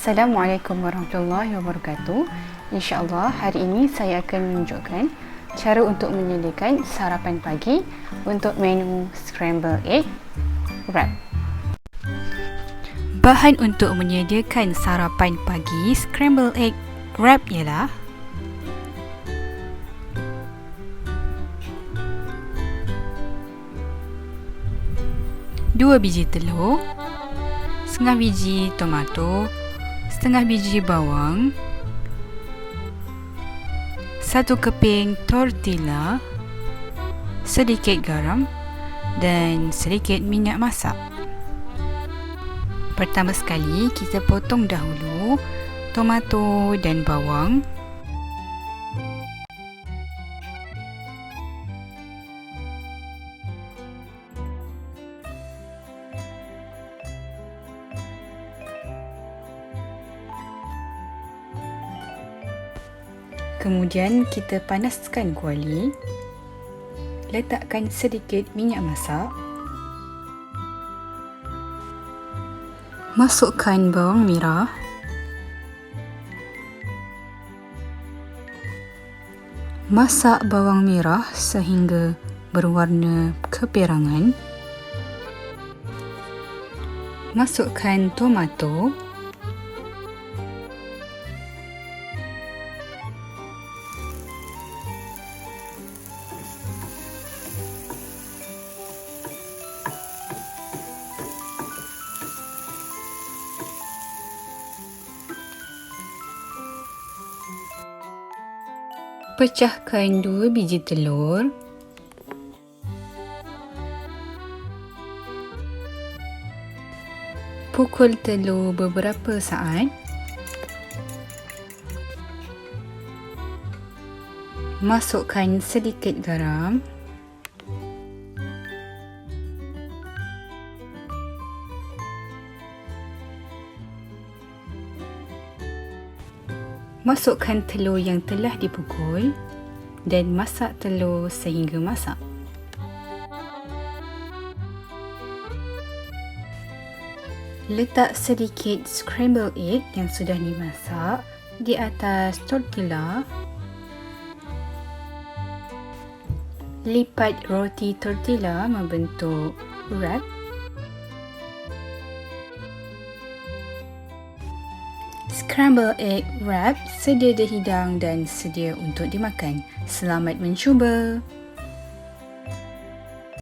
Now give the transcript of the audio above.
Assalamualaikum warahmatullahi wabarakatuh. InsyaAllah hari ini saya akan menunjukkan cara untuk menyediakan sarapan pagi untuk menu Scrambled Egg Wrap. Bahan untuk menyediakan sarapan pagi Scrambled Egg Wrap ialah dua biji telur, setengah biji tomato, setengah biji bawang, satu keping tortilla, sedikit garam dan sedikit minyak masak. Pertama sekali kita potong dahulu tomato dan bawang. Kemudian kita panaskan kuali, letakkan sedikit minyak masak, masukkan bawang merah, masak bawang merah sehingga berwarna keperangan, masukkan tomato, pecahkan dua biji telur, pukul telur beberapa saat, masukkan sedikit garam, masukkan telur yang telah dipukul dan masak telur sehingga masak. Letak sedikit scrambled egg yang sudah dimasak di atas tortilla. Lipat roti tortilla membentuk wrap. Scrambled egg wrap sedia dihidang dan sedia untuk dimakan. Selamat mencuba!